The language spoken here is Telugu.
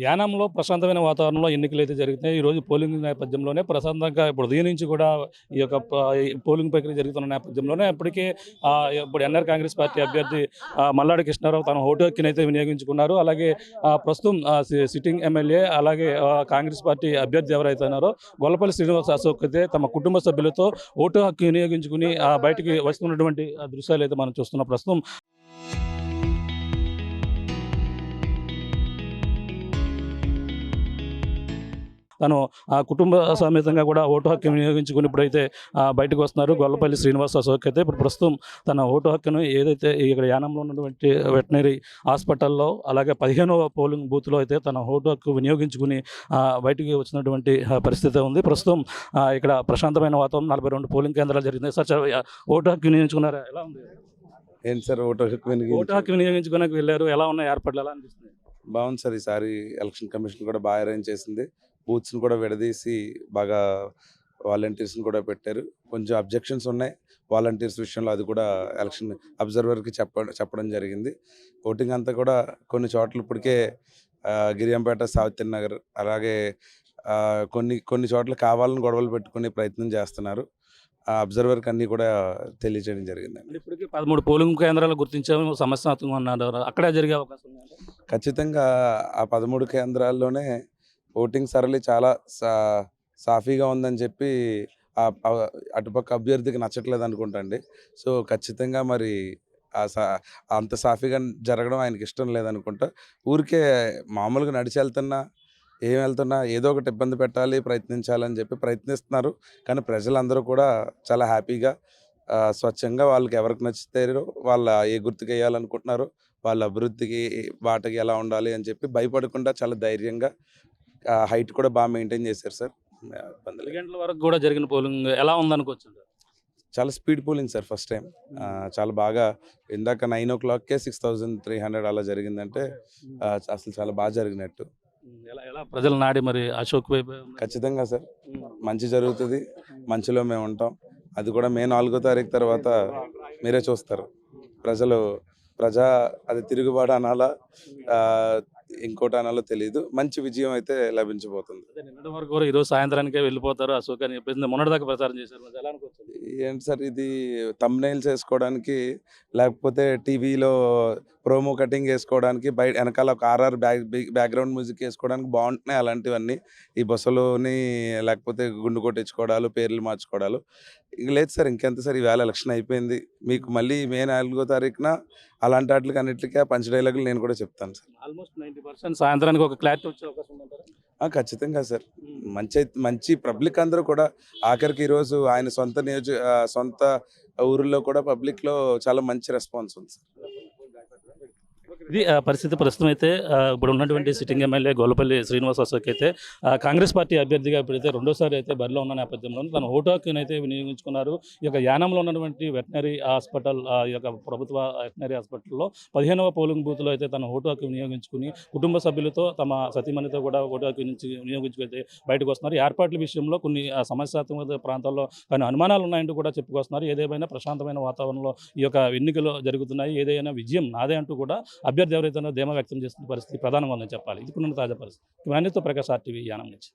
యానాంలో ప్రశాంతమైన వాతావరణంలో ఎన్నికలైతే జరుగుతున్నాయి. ఈరోజు పోలింగ్ నేపథ్యంలోనే ప్రశాంతంగా ఇప్పుడు ఉదయం నుంచి కూడా ఈ యొక్క ఈ పోలింగ్ ప్రక్రియ జరుగుతున్న నేపథ్యంలోనే ఇప్పటికే ఇప్పుడు ఎన్ఆర్ కాంగ్రెస్ పార్టీ అభ్యర్థి మల్లాడి కృష్ణారావు తన ఓటు హక్కునైతే వినియోగించుకున్నారు. అలాగే ప్రస్తుతం సిట్టింగ్ ఎమ్మెల్యే అలాగే కాంగ్రెస్ పార్టీ అభ్యర్థి ఎవరైతే ఉన్నారో గొల్లపల్లి శ్రీనివాస్ అశోక్ అయితే తమ కుటుంబ సభ్యులతో ఓటు హక్కు వినియోగించుకుని బయటికి వస్తున్నటువంటి దృశ్యాలు అయితే మనం చూస్తున్నాం ప్రస్తుతం. తను కుటుంబ సమేతంగా కూడా ఓటు హక్కు వినియోగించుకుని ఇప్పుడైతే బయటకు వస్తున్నారు. గొల్లపల్లి శ్రీనివాస్ అశోక్ అయితే ఇప్పుడు ప్రస్తుతం తన ఓటు హక్కును ఏదైతే ఇక్కడ యానంలో ఉన్నటువంటి వెటనరీ హాస్పిటల్లో అలాగే 15వ పోలింగ్ బూత్లో అయితే తన ఓటు హక్కు వినియోగించుకుని బయటికి వచ్చినటువంటి పరిస్థితి ఉంది. ప్రస్తుతం ఇక్కడ ప్రశాంతమైన వాతావరణం 42 పోలింగ్ కేంద్రాలు జరిగింది. సార్ ఓటు హక్కు వినియోగించుకున్నారా? ఎలా ఉంది? ఏంటి సార్ ఓటు హక్కు వినియోగించుకోవడానికి వెళ్ళారు, ఎలా ఉన్నాయి ఏర్పాట్లు, ఎలా అనిపిస్తుంది? బాగుంది సార్. ఈసారి ఎలక్షన్ కమిషన్ కూడా బాగా అరేంజ్ చేసింది. బూత్స్ని కూడా విడదీసి బాగా వాలంటీర్స్ని కూడా పెట్టారు. కొంచెం అబ్జెక్షన్స్ ఉన్నాయి వాలంటీర్స్ విషయంలో, అది కూడా ఎలక్షన్ అబ్జర్వర్కి చెప్పడం జరిగింది. ఓటింగ్ అంతా కూడా కొన్ని చోట్ల ఇప్పటికే గిరియంపేట, సావిత్రి నగర్ అలాగే కొన్ని చోట్ల కావాలని గొడవలు పెట్టుకునే ప్రయత్నం చేస్తున్నారు. అబ్జర్వర్కి అన్నీ కూడా తెలియజేయడం జరిగిందండి. ఇప్పటికీ 13 పోలింగ్ కేంద్రాలు గుర్తించాము, సమస్యాత్మకంగా ఉన్నారు, అక్కడే జరిగే అవకాశం ఉంది. ఖచ్చితంగా ఆ 13 కేంద్రాల్లోనే ఓటింగ్ సరళి చాలా సాఫీగా ఉందని చెప్పి అటుపక్క అభ్యర్థికి నచ్చట్లేదు అనుకుంటా అండి. సో ఖచ్చితంగా మరి అంత సాఫీగా జరగడం ఆయనకి ఇష్టం లేదనుకుంటా. ఊరికే మామూలుగా నడిచి వెళ్తున్నా ఏదో ఒకటి ఇబ్బంది పెట్టాలి, ప్రయత్నించాలని చెప్పి ప్రయత్నిస్తున్నారు. కానీ ప్రజలందరూ కూడా చాలా హ్యాపీగా స్వచ్ఛంగా వాళ్ళకి ఎవరికి నచ్చితారో వాళ్ళ ఏ గుర్తుకు వేయాలనుకుంటున్నారో వాళ్ళ అభివృద్ధికి వాటకి ఎలా ఉండాలి అని చెప్పి భయపడకుండా చాలా ధైర్యంగా హైట్ కూడా బాగా మెయింటైన్ చేశారు సార్. 10 గంటల వరకు కూడా జరిగిన పోలింగ్ ఎలా ఉందనుకోవచ్చు? చాలా speed polling sir. First time చాలా బాగా, ఇందాక 9 o'clockకే 6300 అలా జరిగిందంటే అసలు చాలా బాగా జరిగినట్టు. ఎలా ప్రజల నాడి మరి అశోక్ వైపు? ఖచ్చితంగా సార్, మంచి జరుగుతుంది, మంచిలో మేము ఉంటాం. అది కూడా మే 4వ తారీఖు తర్వాత మీరే చూస్తారు. అది తిరుగుబాటు అనాలా ఇంకోటి అనాలో తెలియదు, మంచి విజయం అయితే లభించబోతుంది. నిన్నటి వరకు కూడా ఈరోజు సాయంత్రానికే వెళ్ళిపోతారు అశోక్ అని చెప్పేసి మొన్నటిదాకా ప్రచారం చేశారు. ఎలా అనుకోవచ్చు? ఏంటి సార్ ఇది, థంబ్నెయిల్స్ వేసుకోవడానికి లేకపోతే టీవీలో ప్రోమో కటింగ్ వేసుకోవడానికి బయట వెనకాల ఒక ఆర్ఆర్ బ్యాక్గ్రౌండ్ మ్యూజిక్ వేసుకోవడానికి బాగుంటున్నాయి అలాంటివన్నీ. ఈ బస్సులోని లేకపోతే గుండు కొట్టించుకోవడాలు, పేర్లు మార్చుకోవడాలు ఇంక లేదు సార్. ఇంకెంత సార్, ఈవేళ ఎలక్షన్ అయిపోయింది. మీకు మళ్ళీ మే 4వ తారీఖున అలాంటి వాటికి అన్నిటికీ పంచ డైలాగులు నేను కూడా చెప్తాను సార్. ఆల్మోస్ట్ 90% సాయంత్రానికి ఒక క్లారిటీ వచ్చే అవకాశం ఉందంటారా? ఖచ్చితంగా సార్. మంచి పబ్లిక్ అందరూ కూడా ఆఖరికి ఈరోజు ఆయన సొంత ఊరిలో కూడా పబ్లిక్లో చాలా మంచి రెస్పాన్స్ ఉంది సార్. ఇది పరిస్థితి. ప్రస్తుతం అయితే ఇప్పుడు ఉన్నటువంటి సిట్టింగ్ ఎమ్మెల్యే గొల్లపల్లి శ్రీనివాస్ అశోక్ అయితే కాంగ్రెస్ పార్టీ అభ్యర్థిగా ఇప్పుడైతే రెండోసారి అయితే బరిలో ఉన్న నేపథ్యంలో తన ఓటు హక్కును అయితే వినియోగించుకున్నారు. ఈ యొక్క యానంలో ఉన్నటువంటి వెటనరీ హాస్పిటల్, ఈ యొక్క ప్రభుత్వ వెటనరీ హాస్పిటల్లో 15వ పోలింగ్ బూత్లో అయితే తన ఓటు హక్కు వినియోగించుకుని కుటుంబ సభ్యులతో తమ సతీమణితో కూడా ఓటు హక్కు నుంచి వినియోగించుకైతే బయటకు వస్తున్నారు. ఏర్పాట్ల విషయంలో కొన్ని సమస్యాత్మక ప్రాంతాల్లో కొన్ని అనుమానాలు ఉన్నాయంటూ కూడా చెప్పుకొస్తున్నారు. ఏదేమైనా ప్రశాంతమైన వాతావరణంలో ఈ యొక్క ఎన్నికలు జరుగుతున్నాయి. ఏదైనా విజయం నాదే అంటూ కూడా అభ్యర్థి ఎవరైతే ధీమా వ్యక్తం చేస్తున్న పరిస్థితి ప్రధానంగా ఉందని చెప్పాలి. ఇది తాజా పరిస్థితి. ఇవన్నీతో ప్రకాష్ RTV యానం నుంచి.